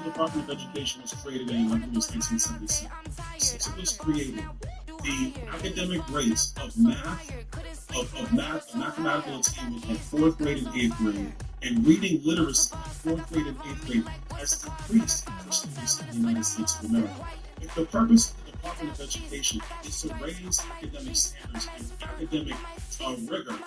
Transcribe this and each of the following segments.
National Department of Education was created in, I think it was 1976. Since it was created, the academic rates of mathematical attainment in fourth grade and eighth grade, and reading literacy in fourth grade and eighth grade has increased for students in the United States of America. If the purpose of the Department of Education is to raise academic standards and academic rigor,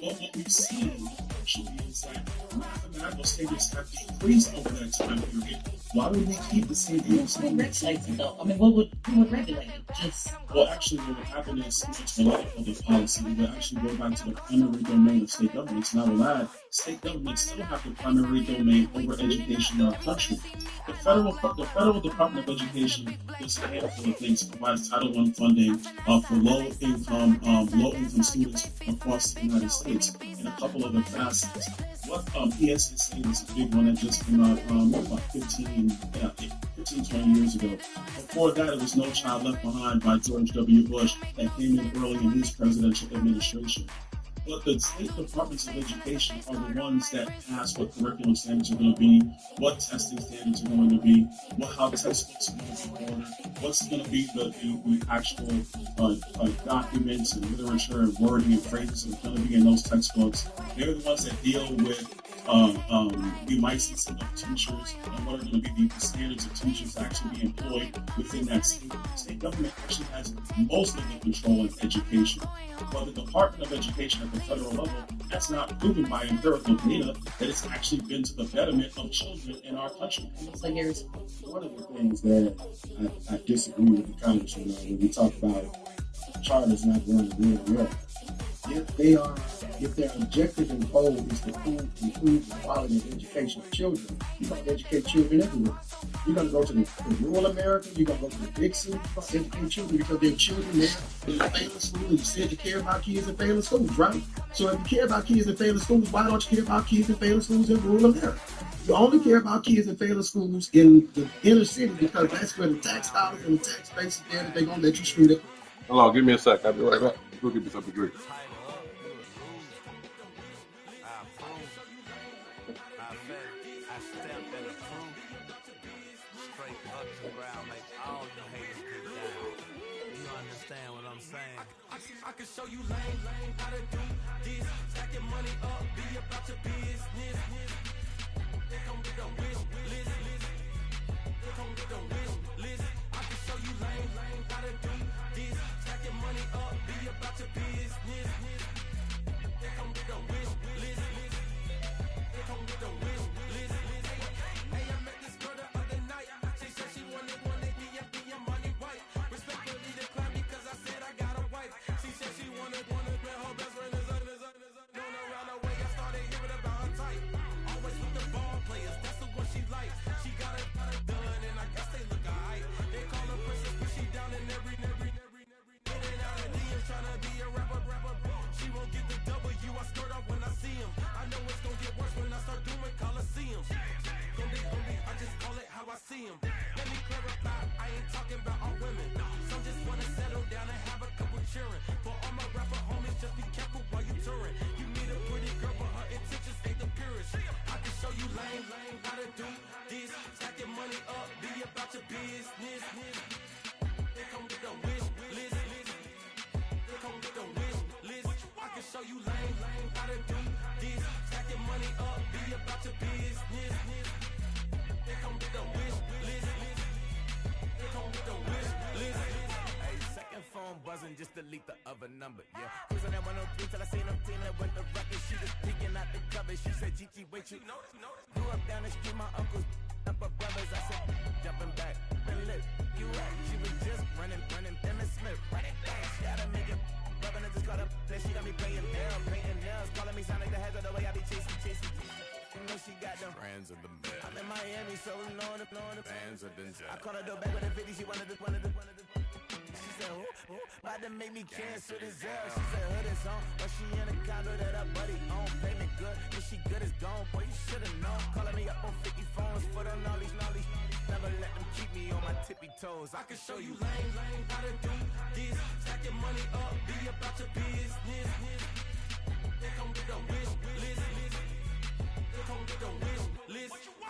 well, what we've seen actually is that mathematical standards have decreased over that time period. Why would we keep the same things? Who regulates it though? I mean, who would regulate it? Well, actually, what would happen is it's related to public policy. We would actually go back to the primary domain of state governments. Now, we'll add, state governments still have the primary domain over education in our country. The federal Department of Education does a handful of things. It provides Title I funding for low-income students across the United States, and a couple other facets. What ESA is a big one that just came out about 15, 20 years ago. Before that, it was No Child Left Behind by George W. Bush that came in early in his presidential administration. But the state departments of education are the ones that pass what curriculum standards are going to be, what testing standards are going to be, how textbooks are going to be ordered, what's going to be the actual documents and literature and wording and phrases that are going to be in those textbooks. They're the ones that deal with the licensing of teachers and what are going to be the standards of teachers to actually be employed within that state. The state government actually has most of the control in education. But the Department of Education at the federal level, that's not proven by empirical data that it's actually been to the betterment of children in our country. So here's one of the things that I disagree with the congressman when we talk about charters not going to rule the world. If their objective and goal is to improve the quality of education of children, you're going to educate children everywhere. You're going to go to the rural America, you're going to go to the big city, you're going to educate children because they're children there in the failing school, and you said you care about kids in failing schools, right? So if you care about kids in failing schools, why don't you care about kids in failing schools in rural America? You only care about kids in failing schools in the inner city because that's where the tax dollars and the tax base is there that they're going to let you screw that. Hold on, give me a sec. I'll be right back. Go get me something to drink. I can show you lame, how to do this. Stack your money up, be about your business. They come with the wish list. They come with the wish list. I can show you lame, how to do this. Stack your money up, be about your business. They come with the wish list. They come with the wish list. Hey, I met this girl the other night. She said she wanted me and money white. Respectfully declined because I said I got a wife. She said she wanted man, her best friend is going around the way. I started hearing about her type. Always with the ball players, that's the one she likes. She got it done, and I guess they look alright. They call her princess, but she down in every. In and out of DMs, trying to be a rapper. She won't get the W, I skirt off when I see him. I know it's gonna get worse when I start doing Coliseums. Gonna be, I just call it how I see him. Let me clarify, I ain't talking about all women. Some just wanna settle down and have a couple cheering. For all my rapper homies, just be careful while you touring. You meet a pretty girl, but her intentions ain't the purest. I can show you lame, how to do this. Stack your money up, be about your business. They come with the wish list. They come with the wish list. I can show you lame, how to do this. Stack your money up, be about your business. They come with the wish list. They come with the wish list. Hey, second phone buzzing, just delete the other number, yeah. Cruising at 103 till I seen them team that went the record. She was peeking out the cover. She said, Gigi, wait, you grew up down the street, my uncles, upper brothers. I said, jumping back, been lit. You right, she was just running, Emmett Smith, running down. She gotta make it, rubbing it, just caught up. Then she got me playing nails, painting nails, calling me sound like the heads of the way I be chasing. You know she got them friends in the middle. I'm in Miami, so knowing the fans are danger. I called her door back with a 50, she wanted the. She said, about to make me cancel this L. She said, hood is on, but she in a condo that her buddy own. Payment good, if she good is gone, boy, you should've known. Calling me up on 50 phones for the knowledge. Never let them keep me on my tippy toes. I can show you lame, how to do this. Stack your money up, be about your business. They come with the wish list. They come with the wish list. I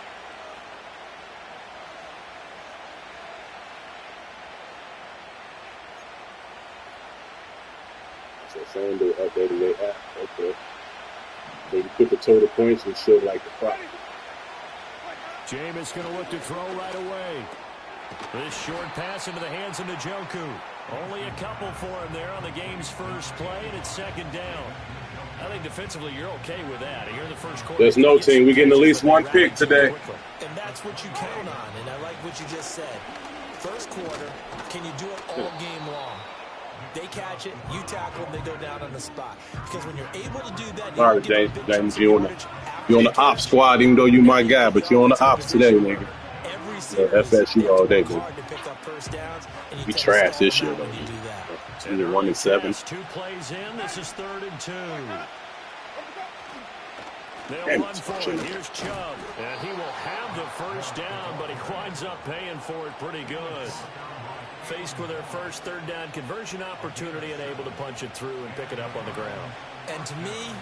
So FanDuel updating their app. Okay. They put the total points and show like the prop. Jameis going to look to throw right away. This short pass into the hands of Njoku. Only a couple for him there on the game's first play, and it's second down. I think defensively you're okay with that. Here in the first quarter, There's no team. We're getting at least one pick today. And that's what you count on, and I like what you just said. First quarter, can you do it all game long? They catch it, you tackle them, they go down on the spot. Because when you're able to do that, all right, James, you're on the ops squad, even though you my guy, but you're on the ops today, nigga. FSU all day, man. We trash this year, though. Either 1-7. 2 plays in. This is 3rd and 2. They'll Damn, run for it. Here's Chubb. And he will have the first down, but he winds up paying for it pretty good. Faced with their first 3rd down conversion opportunity and able to punch it through and pick it up on the ground. And to me,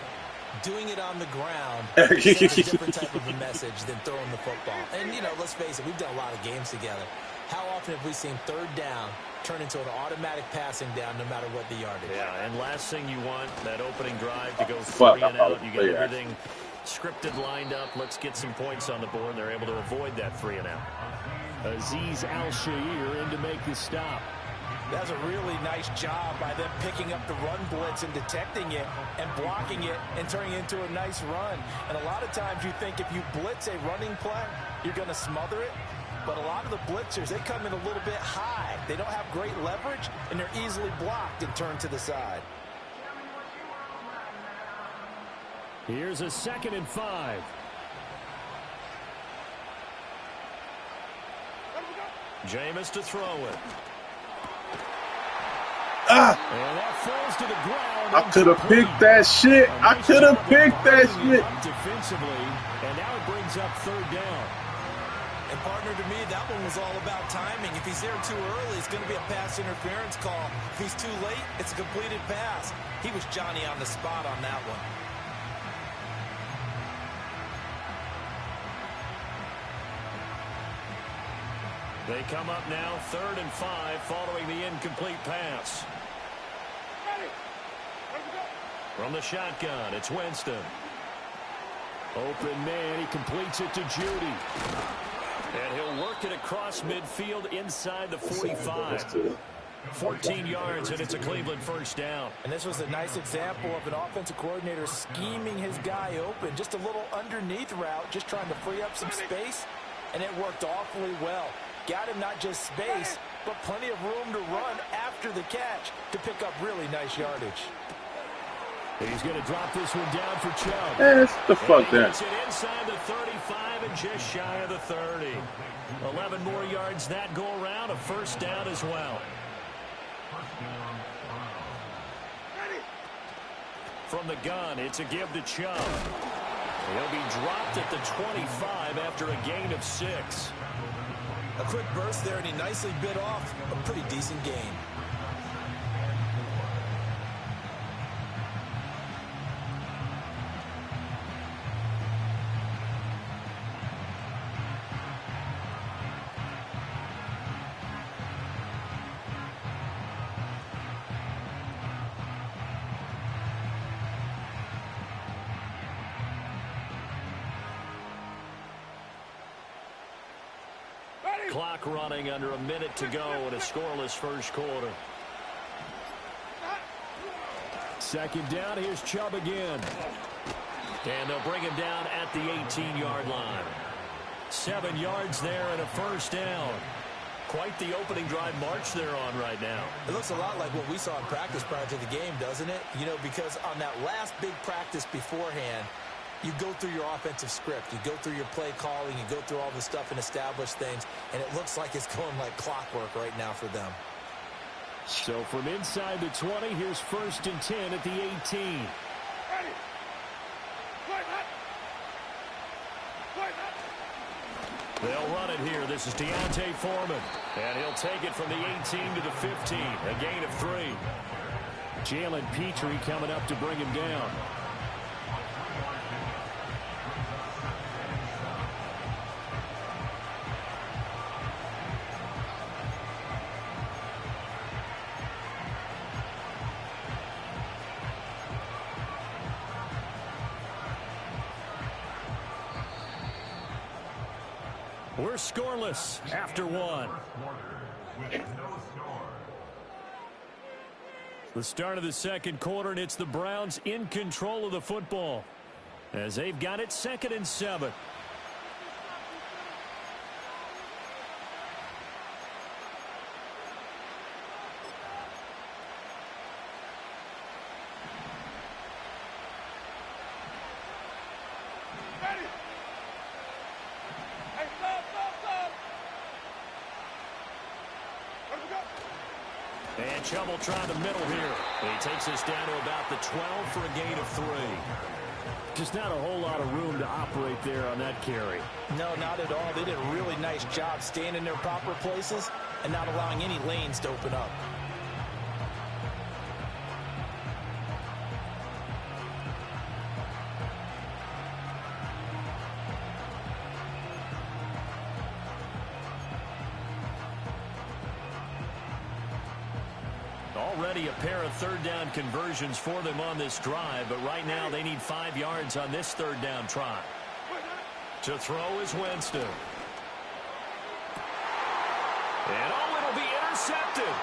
doing it on the ground sends a different type of a message than throwing the football. And, you know, let's face it, we've done a lot of games together. How often have we seen 3rd down turn into an automatic passing down no matter what the yardage? Yeah, and last thing you want, that opening drive to go 3 and out. You get everything scripted, lined up. Let's get some points on the board. They're able to avoid that 3 and out. Azeez Al-Shaair in to make the stop. That's a really nice job by them picking up the run blitz and detecting it and blocking it and turning it into a nice run. And a lot of times you think if you blitz a running play, you're going to smother it. But a lot of the blitzers, they come in a little bit high. They don't have great leverage, and they're easily blocked and turned to the side. Here's a 2nd and 5. Jameis to throw it. Ah! And that falls to the ground. I could have picked that shit. I could have picked that shit. Defensively, and now it brings up 3rd down. And partner, to me, that one was all about timing. If he's there too early, it's going to be a pass interference call. If he's too late, it's a completed pass. He was Johnny on the spot on that one. They come up now 3rd and 5 following the incomplete pass. From the shotgun, it's Winston. Open man, he completes it to Judy. And he'll work it across midfield inside the 45. 14 yards, and it's a Cleveland first down. And this was a nice example of an offensive coordinator scheming his guy open. Just a little underneath route, just trying to free up some space. And it worked awfully well. Got him not just space, but plenty of room to run after the catch to pick up really nice yardage. He's going to drop this one down for Chubb. Yes, the fuck that. Gets it inside the 35 and just shy of the 30. 11 more yards that go around, a first down as well. From the gun, it's a give to Chubb. He'll be dropped at the 25 after a gain of 6. A quick burst there, and he nicely bit off a pretty decent gain. Clock running under a minute to go in a scoreless first quarter. 2nd down, here's Chubb again. And they'll bring him down at the 18-yard line. 7 yards there and a first down. Quite the opening drive march they're on right now. It looks a lot like what we saw in practice prior to the game, doesn't it? You know, because on that last big practice beforehand, you go through your offensive script. You go through your play calling. You go through all the stuff and establish things. And it looks like it's going like clockwork right now for them. So from inside the 20, here's 1st and 10 at the 18. They'll run it here. This is Deontay Foreman. And he'll take it from the 18 to the 15. A gain of 3. Jalen Petrie coming up to bring him down. We're scoreless after one. The start of the second quarter, and it's the Browns in control of the football as they've got it 2nd and 7. And trouble trying to middle here. He takes us down to about the 12 for a gain of 3. Just not a whole lot of room to operate there on that carry. No, not at all. They did a really nice job staying in their proper places and not allowing any lanes to open up. Already a pair of 3rd down conversions for them on this drive, but right now they need 5 yards on this 3rd down try. To throw is Winston. And it'll be intercepted.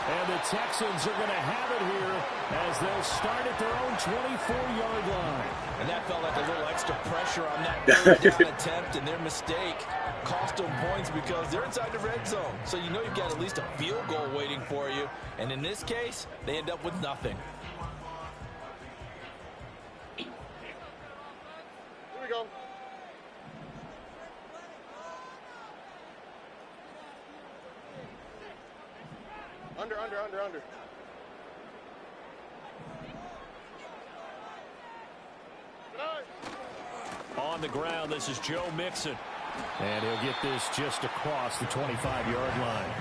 And the Texans are going to have it here as they'll start at their own 24-yard line. And that felt like a little extra pressure on that 3rd down attempt, and their mistake cost them points because they're inside the red zone. So you know you've got at least a field goal waiting for you. And in this case, they end up with nothing. Here we go. Under. On the ground, this is Joe Mixon. And he'll get this just across the 25-yard line.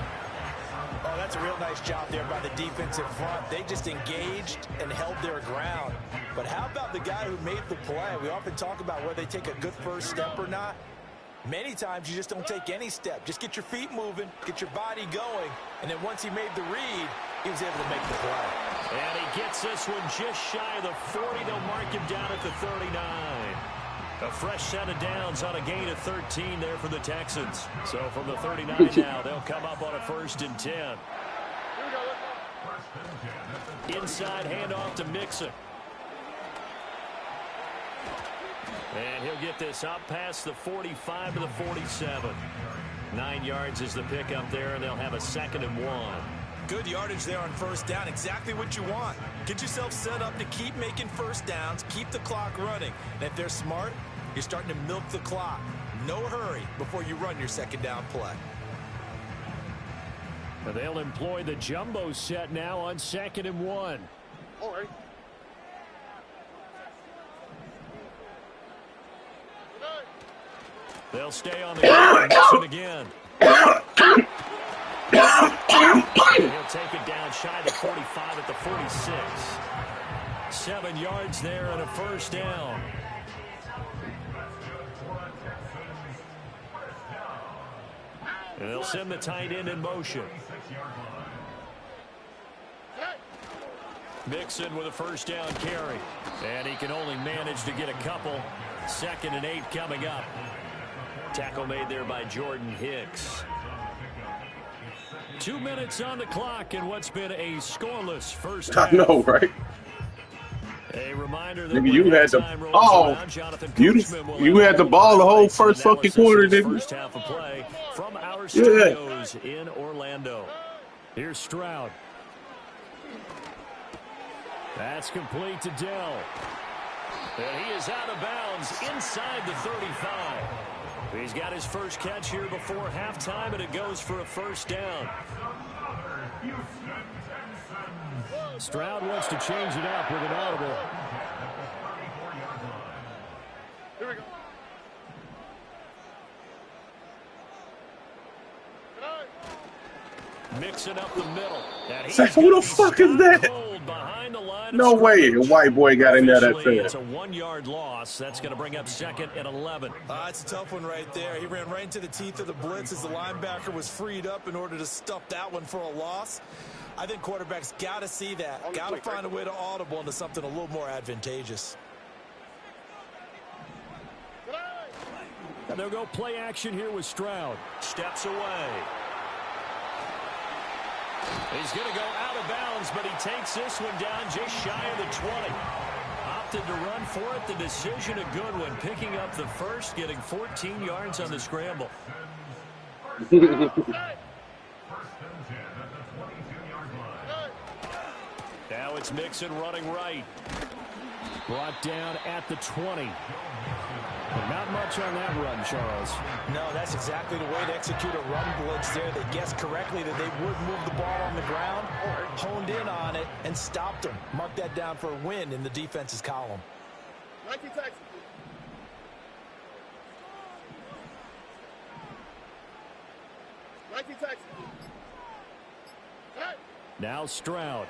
Oh, that's a real nice job there by the defensive front. They just engaged and held their ground. But how about the guy who made the play? We often talk about whether they take a good first step or not. Many times you just don't take any step. Just get your feet moving, get your body going, and then once he made the read, he was able to make the play. And he gets this one just shy of the 40. They'll mark him down at the 39. A fresh set of downs on a gain of 13 there for the Texans. So from the 39 now, they'll come up on a 1st and 10. Inside handoff to Mixon. And he'll get this up past the 45 to the 47. 9 yards is the pickup there, and they'll have a 2nd and 1. Good yardage there on 1st down. Exactly what you want. Get yourself set up to keep making 1st downs, keep the clock running. And if they're smart, you're starting to milk the clock. No hurry before you run your 2nd down play. They'll employ the jumbo set now on 2nd and 1. All right. They'll stay on the ground. Mixon again. He'll take it down shy of the 45 at the 46. 7 yards there and a 1st down. And they'll send the tight end in motion. Mixon with a 1st down carry. And he can only manage to get a couple. 2nd and 8 coming up. Tackle made there by Jordan Hicks. 2 minutes on the clock in what's been a scoreless first half. I know, right? A reminder that you had the you had the ball the whole first fucking quarter, didn't you? First half of play from our studios in Orlando. Here's Stroud. That's complete to Dell. And he is out of bounds inside the 35. He's got his first catch here before halftime, and it goes for a 1st down. Stroud wants to change it up with an audible. Here we go. Mixing up the middle. Who the fuck is that? No way a white boy got in there that fast. It's a 1-yard loss. That's going to bring up 2nd and 11. It's a tough one right there. He ran right into the teeth of the blitz as the linebacker was freed up in order to stuff that one for a loss. I think quarterbacks got to see that. Got to find a way to audible into something a little more advantageous. And they'll go play action here with Stroud. Steps away. He's going to go out of bounds, but he takes this one down just shy of the 20. Opted to run for it. The decision a good one. Picking up the first, getting 14 yards on the scramble. Now it's Mixon running right. Brought down at the 20. Not much on that run, Charles. No, that's exactly the way to execute a run blitz there. They guessed correctly that they would move the ball on the ground, honed in on it, and stopped them. Mark that down for a win in the defense's column. 19 Texas. Now Stroud.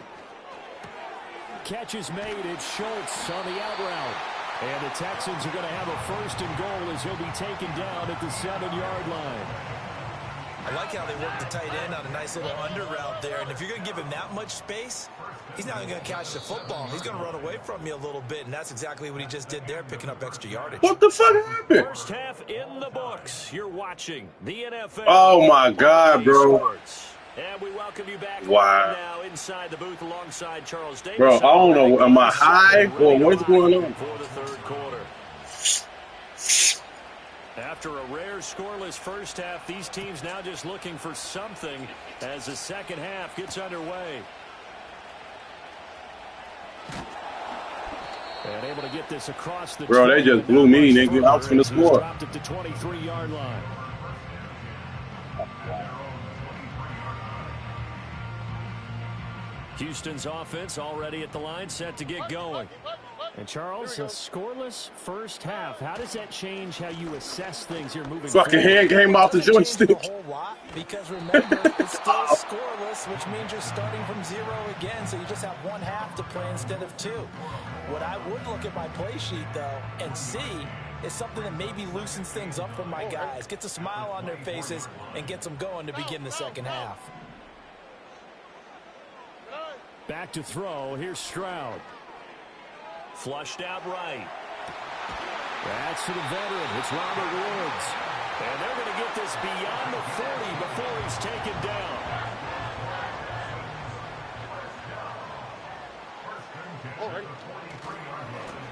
Catch is made. It's Schultz on the out route. And the Texans are going to have a first and goal as he'll be taken down at the 7-yard line. I like how they work the tight end on a nice little under route there. And if you're going to give him that much space, he's not going to catch the football. He's going to run away from you a little bit, and that's exactly what he just did there, picking up extra yardage. What the fuck happened? First half in the books. You're watching the NFL. Oh, my God, bro. Sports. And we welcome you back now inside the booth alongside Charles Davis. Bro, I don't know. Am I high or what's going on? For the third quarter. After a rare scoreless first half, these teams now just looking for something as the second half gets underway. And able to get this across the Bro, they just blew me, nigga. I was finna score. Dropped it to 23-yard line. Houston's offense already at the line, set to get going. And Charles, a scoreless first half. How does that change how you assess things here moving forward? Fucking hand came off the joystick. A whole lot because remember, it's still scoreless, which means you're starting from 0 again, so you just have one half to play instead of 2. What I would look at my play sheet, though, and see is something that maybe loosens things up for my guys, gets a smile on their faces, and gets them going to begin the second half. Back to throw. Here's Stroud. Flushed out right. That's to the veteran. It's Robert Woods. And they're going to get this beyond the 40 before he's taken down.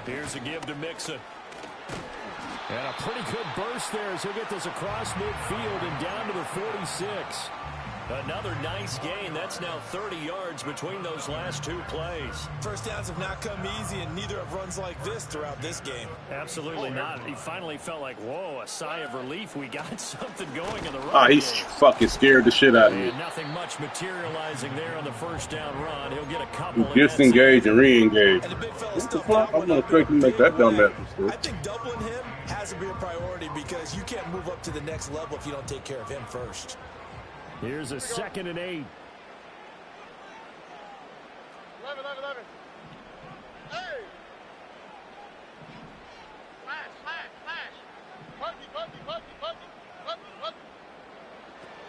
Here's a give to Mixon. And a pretty good burst there as he'll get this across midfield and down to the 46. Another nice gain. That's now 30 yards between those last two plays. First downs have not come easy, and neither have runs like this throughout this game. Absolutely not. He finally felt like, whoa, a sigh of relief. We got something going in the run. Oh, he's fucking scared the shit out of me. Nothing much materializing there on the first down run. He'll get a couple. Disengage and re-engage. And the big What the fuck? I'm going to expect him to make that dumb mistake. I think doubling him has to be a priority because you can't move up to the next level if you don't take care of him first. Here's a 2nd and 8. 11. Hey! Flash. Puppy.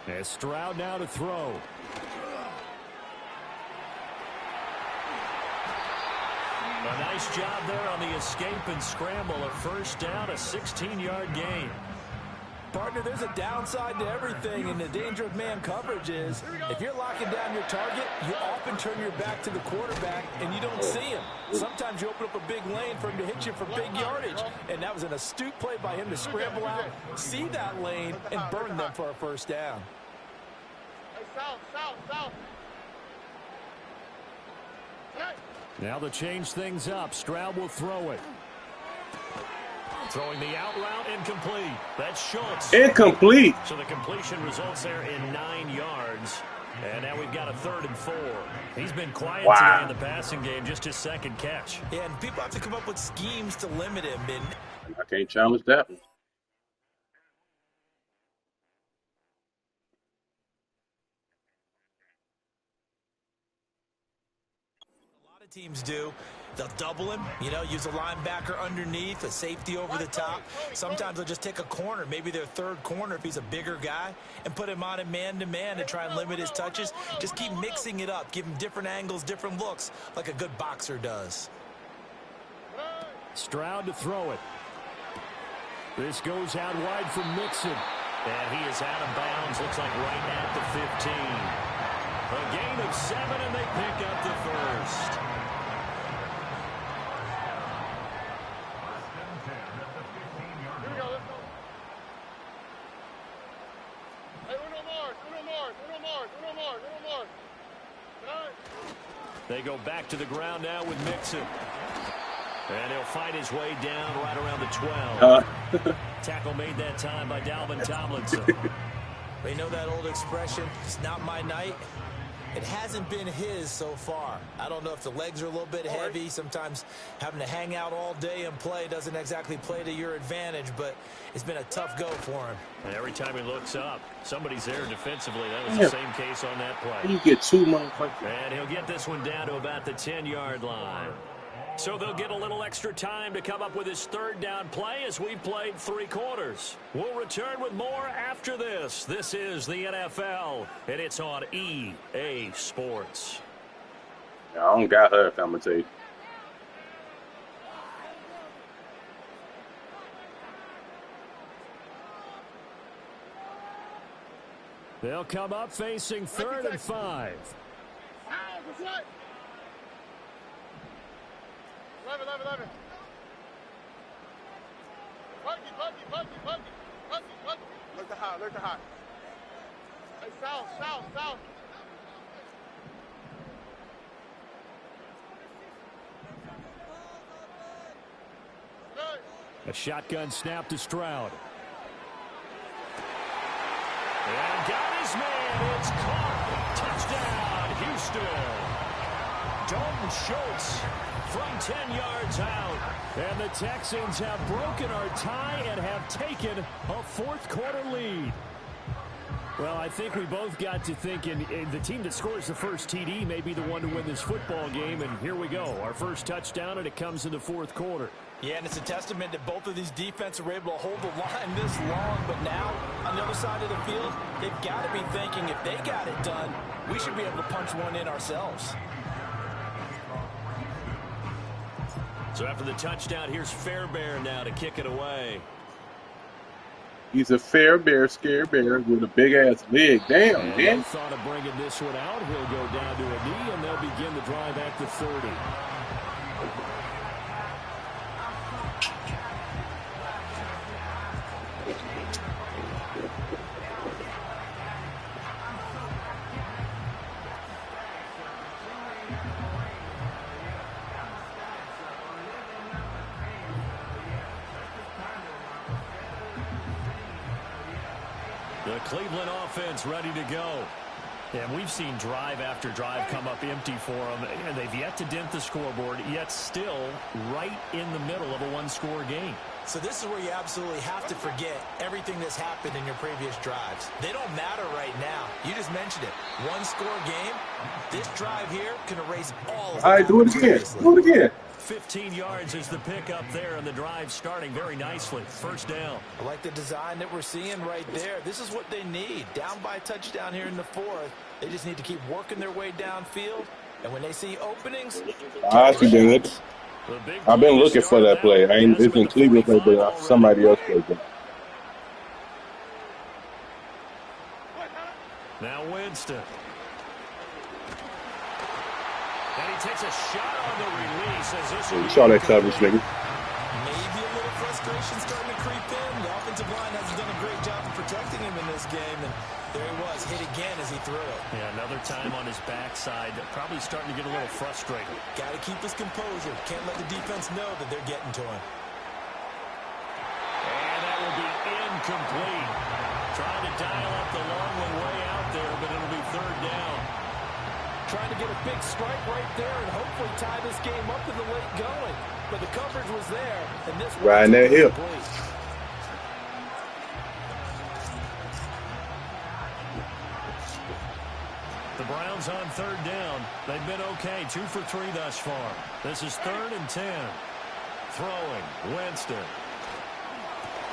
As Stroud now to throw. A nice job there on the escape and scramble. A first down, a 16-yard gain. Partner, there's a downside to everything, and the danger of man coverage is if you're locking down your target, you often turn your back to the quarterback, and you don't see him. Sometimes you open up a big lane for him to hit you for big yardage, and that was an astute play by him to scramble out, see that lane, and burn them for a first down. Hey, south. Now to change things up, Stroud will throw it. Throwing the out route, incomplete. That's Schultz. Incomplete. So the completion results there in 9 yards. And now we've got a 3rd and 4. He's been quiet today in the passing game, just his second catch. Yeah, and people have to come up with schemes to limit him. And I can't challenge that one. a lot of teams do. They'll double him, use a linebacker underneath, a safety over the top. Sometimes they'll just take a corner, maybe their third corner if he's a bigger guy, and put him on a man-to-man to try and limit his touches. Just keep mixing it up, give him different angles, different looks, like a good boxer does. Stroud to throw it. This goes out wide for Mixon. And he is out of bounds. Looks like right at the 15. A gain of 7, and they pick up the first. Here we go, let's go. Hey, uno more. Done. They go back to the ground now with Mixon. And he'll find his way down right around the 12. Tackle made that time by Dalvin Tomlinson. They know that old expression, it's not my night. It hasn't been his so far. I don't know if the legs are a little bit heavy. Sometimes having to hang out all day and play doesn't exactly play to your advantage, but it's been a tough go for him. And every time he looks up, somebody's there defensively. That was the same case on that play. You get 2 motherfuckers. And he'll get this one down to about the 10-yard line. So they'll get a little extra time to come up with his third down play as we've played 3 quarters. We'll return with more after this. This is the NFL, and it's on EA Sports. I don't got her, if I'm going to tell you. They'll come up facing 3rd and 5. What's that? 11. Pucky. Look to high. Hey, south. Good. A shotgun snap to Stroud. And got his man. It's caught. Touchdown, Houston. Dalton Schultz from 10 yards out. And the Texans have broken our tie and have taken a 4th quarter lead. Well, I think we both got to thinking the team that scores the first TD may be the one to win this football game. And here we go. Our first touchdown, and it comes in the 4th quarter. Yeah, and it's a testament that both of these defenses were able to hold the line this long. But now, on the other side of the field, they've got to be thinking if they got it done, we should be able to punch one in ourselves. So after the touchdown, here's Fairbairn now to kick it away. He's a fair bear, scare bear with a big-ass leg. Damn, and man. Thought of bringing this one out. He'll go down to a knee, and they'll begin the drive at the 30. The Cleveland offense ready to go. And we've seen drive after drive come up empty for them. And they've yet to dent the scoreboard, yet still right in the middle of a one-score game. So this is where you absolutely have to forget everything that's happened in your previous drives. They don't matter right now. You just mentioned it. One-score game. This drive here can erase all of it. All right, do it again. Do it again. 15 yards is the pickup there, and the drive starting very nicely. First down. I like the design that we're seeing right there. This is what they need. Down by a touchdown here in the 4th. They just need to keep working their way downfield. And when they see openings, I see that. I've been looking for that play. It's been Cleveland play, but somebody else played that. Now Winston. And he takes a shot on the release as this You saw that coverage, nigga. maybe a little frustration starting to creep in. The offensive line hasn't done a great job of protecting him in this game. And there he was, hit again as he threw it. Yeah, another time on his backside. Probably starting to get a little frustrated. Got to keep his composure. Can't let the defense know that they're getting to him. And that will be incomplete. Trying to dial up the long one way out there, but it'll be 3rd down. Trying to get a big strike right there and hopefully tie this game up in the late going. But the coverage was there, and this Riding that hill. The Browns on 3rd down. They've been okay. 2 for 3 thus far. This is 3rd and 10. Throwing. Winston.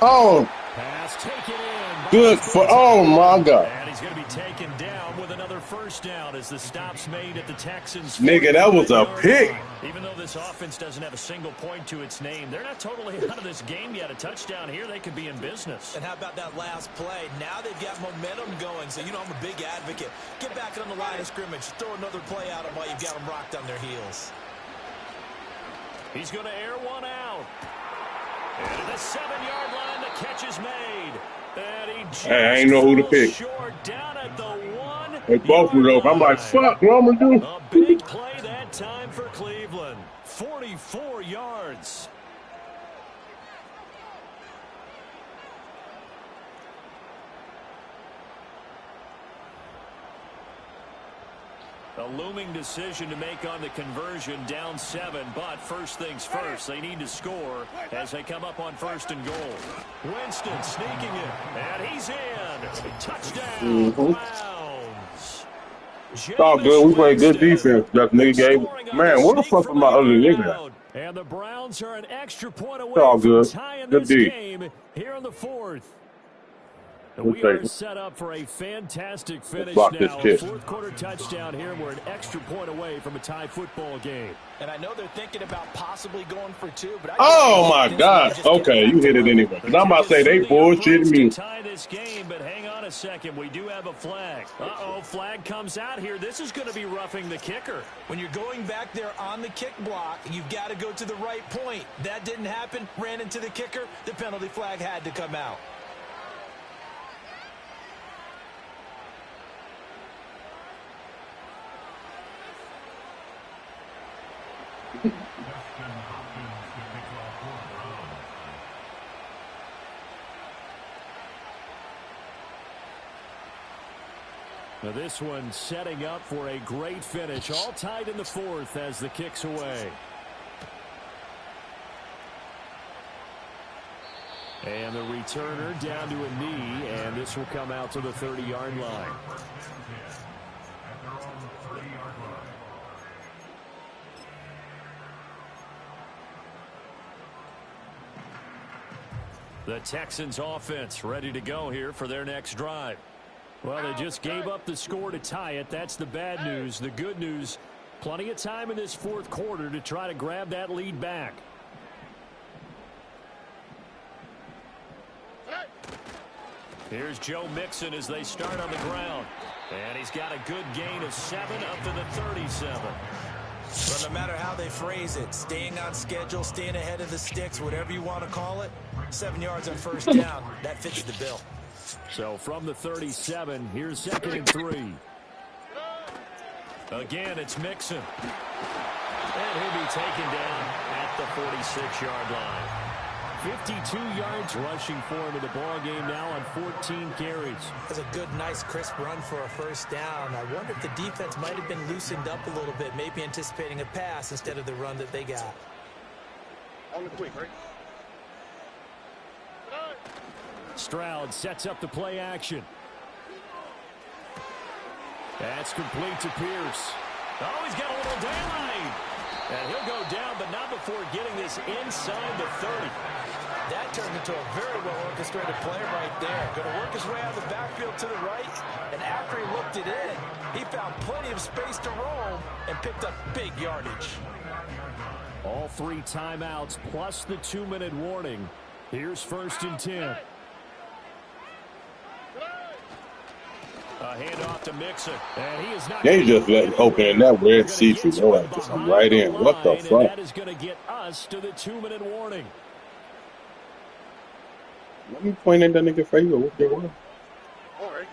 Oh, Pass taken in. good for. Oh, my God. And he's going to be taken down with another first down as the stop's made at the Texans. Nigga, that was a pick. Even though this offense doesn't have a single point to its name, they're not totally out of this game yet. A touchdown here, they could be in business. And how about that last play? Now they've got momentum going, so you know I'm a big advocate. Get back on the line of scrimmage. Throw another play out of while you've got them rocked on their heels. He's going to air one out. And at the 7-yard line, the catch is made. And he just I ain't know who to pick. short down at the 1. They both were over. I'm like, fuck, what I'm going to do? A big play that time for Cleveland. 44 yards. A looming decision to make on the conversion, down 7, but first things first, they need to score as they come up on 1st and goal. Winston sneaking it, and he's in. Touchdown, Browns. It's all good. We played good defense. That nigga gave. Man, what the fuck is my other nigga? And the Browns are an extra point away all from good. tying Good this D. game here in the 4th. And We'll we take are it. set up for a fantastic finish block this now. kid. 4th quarter touchdown here, and we're an extra point away from a tie football game. And I know they're thinking about possibly going for 2, but Oh, my God. Okay, you hit it anyway. 'Cause I'm about to say they bullshitting me. To tie this game, but hang on a second. We do have a flag. Uh-oh, flag comes out here. This is going to be roughing the kicker. when you're going back there on the kick block, you've got to go to the right point. That didn't happen. Ran into the kicker. The penalty flag had to come out. Now this one setting up for a great finish. All tied in the 4th as the kick's away. And the returner down to a knee, and this will come out to the 30-yard line. The Texans offense ready to go here for their next drive. Well, they just gave up the score to tie it. That's the bad news. The good news, plenty of time in this 4th quarter to try to grab that lead back. Here's Joe Mixon as they start on the ground. And he's got a good gain of 7 up to the 37. But no matter how they phrase it, staying on schedule, staying ahead of the sticks, whatever you want to call it, 7 yards on 1st down, that fits the bill. So from the 37, here's 2nd and 3. Again, it's Mixon. And he'll be taken down at the 46-yard line. 52 yards rushing for him in the ball game now on 14 carries. That's a good, nice, crisp run for a 1st down. I wonder if the defense might have been loosened up a little bit, maybe anticipating a pass instead of the run that they got. On the quick, right? Stroud sets up the play action. That's complete to Pierce. Oh, he's got a little daylight. And he'll go down, but not before getting this inside the 30. That turned into a very well-orchestrated play right there. Going to work his way out of the backfield to the right, and after he looked it in, he found plenty of space to roam and picked up big yardage. All 3 timeouts plus the 2-minute warning. Here's 1st and 10. A handoff to Mixon. And he is not They just let it open in that red seat for no one. Just come right in. What the fuck? That is going to get us to the 2-minute warning. Let me point at that nigga face or what they want. All right.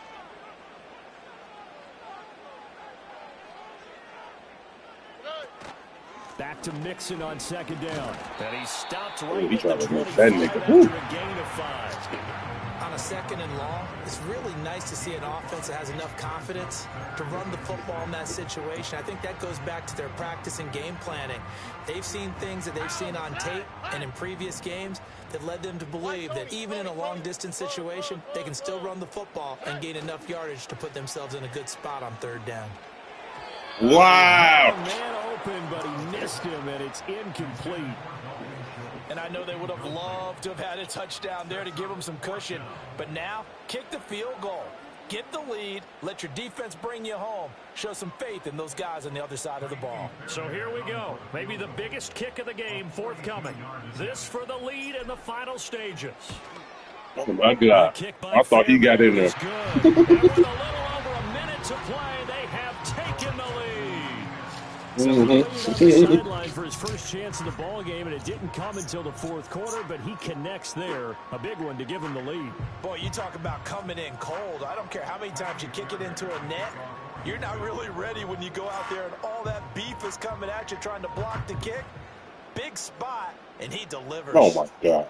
Back to Mixon on 2nd down. And he stopped Oh, right he at tried the to make 25 that nigga. after Woo. a gain of 5. On a 2nd and long, it's really nice to see an offense that has enough confidence to run the football in that situation. I think that goes back to their practice and game planning. They've seen things that they've seen on tape and in previous games that led them to believe that even in a long-distance situation, they can still run the football and gain enough yardage to put themselves in a good spot on 3rd down. Wow. Man open, but he missed him, and it's incomplete. And I know they would have loved to have had a touchdown there to give them some cushion. But now, kick the field goal. Get the lead. Let your defense bring you home. Show some faith in those guys on the other side of the ball. So here we go. Maybe the biggest kick of the game forthcoming. This for the lead in the final stages. Oh, my God. I thought he got in there. Good. And with a little over a minute to play, they have taken the lead. So he waited on the sideline for his first chance in the ball game, and it didn't come until the fourth quarter, but he connects there. A big one to give him the lead. Boy, you talk about coming in cold. I don't care how many times you kick it into a net. You're not really ready when you go out there and all that beef is coming at you trying to block the kick. Big spot, and he delivers. Oh, my God.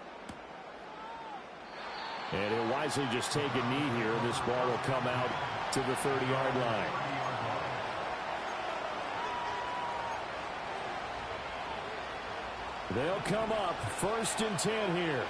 And he'll wisely just take a knee here. This ball will come out to the 30-yard line. They'll come up 1st and 10 here.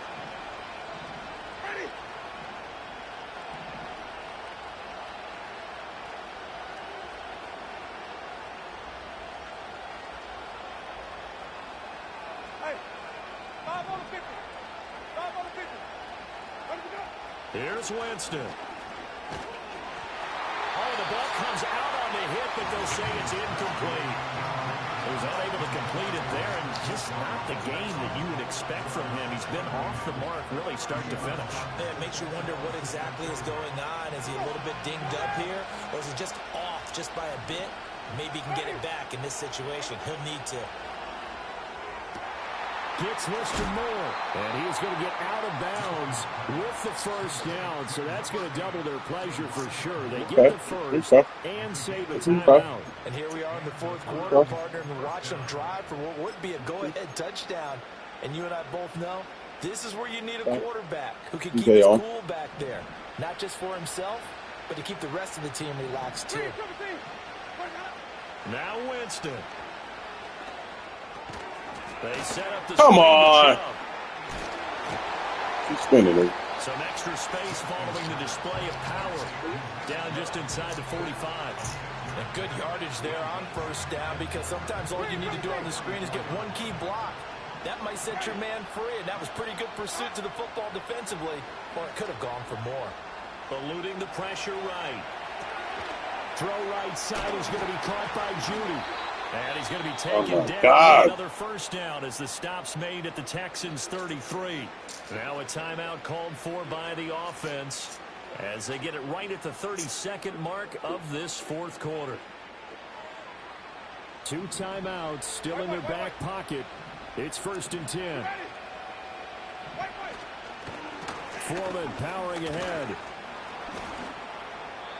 Here's Winston. Oh, the ball comes out on the hit, but they'll say it's incomplete. He was unable to complete it there, and just not the game that you would expect from him. He's been off the mark really start to finish. It makes you wonder what exactly is going on. Is he a little bit dinged up here, or is he just off just by a bit? Maybe he can get it back in this situation. He'll need to. Gets listed more, and he's going to get out of bounds with the first down, so that's going to double their pleasure for sure. They get the first and save a timeout. And here we are in the fourth quarter, partner, and watch them drive for what would be a go-ahead touchdown. And you and I both know this is where you need a quarterback who can keep his cool back there, not just for himself, but to keep the rest of the team relaxed too. Now Winston. They set up the Come on. He's spinning it. Some extra space following the display of power. Down just inside the 45. And good yardage there on first down, because sometimes all you need to do on the screen is get one key block. That might set your man free, and that was pretty good pursuit to the football defensively, or it could have gone for more. Eluding the pressure right. Throw right side is going to be caught by Judy. And he's going to be taken down. Another first down as the stop's made at the Texans' 33. Now a timeout called for by the offense as they get it right at the 32nd mark of this fourth quarter. 2 timeouts still in their back pocket. It's 1st and 10. Foreman powering ahead.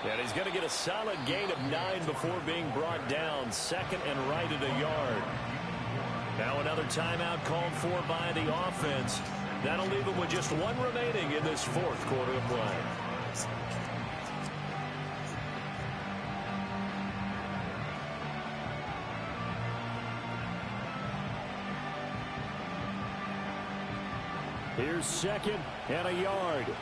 And he's going to get a solid gain of 9 before being brought down. 2nd and right at a yard. Now another timeout called for by the offense. That'll leave them with just 1 remaining in this fourth quarter of play. Here's 2nd and a yard.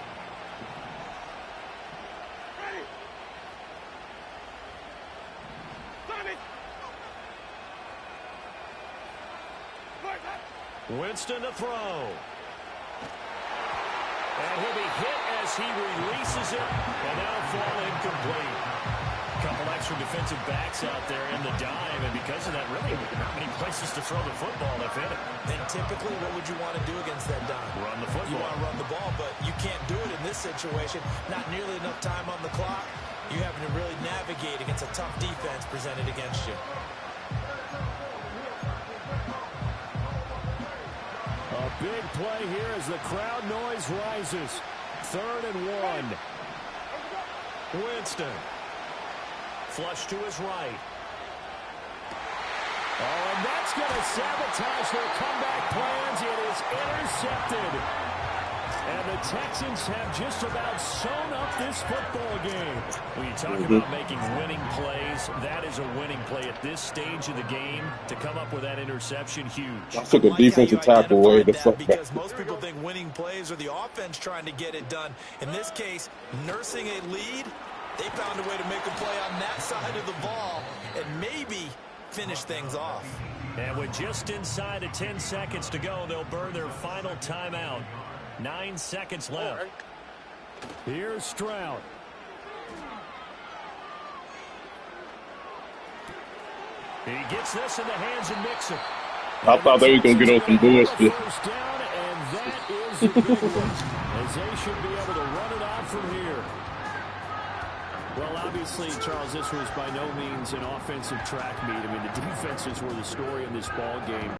Winston to throw. And he'll be hit as he releases it, and that'll fall incomplete. A couple extra defensive backs out there in the dime, and because of that, really not many places to throw the football, if any. And typically, what would you want to do against that dime? Run the football. You want to run the ball, but you can't do it in this situation. Not nearly enough time on the clock. You're having to really navigate against a tough defense presented against you. A big play here as the crowd noise rises. 3rd and 1. Winston. Flush to his right. Oh, and that's going to sabotage their comeback plans. It is intercepted. And the Texans have just about sewn up this football game. When you talk about making winning plays, that is a winning play at this stage of the game. To come up with that interception, huge. I took a defensive tackle away the fuck back. Because most people think winning plays are the offense trying to get it done. In this case, nursing a lead, they found a way to make a play on that side of the ball and maybe finish things off. And with just inside of 10 seconds to go, they'll burn their final timeout. 9 seconds left. Here's Stroud. He gets this in the hands of Mixon. I thought they were going to get on some bullshit. First down, and that is a big one, as they should be able to run it out from here. Well, obviously, Charles, this was by no means an offensive track meet. I mean, the defenses were the story in this ball game.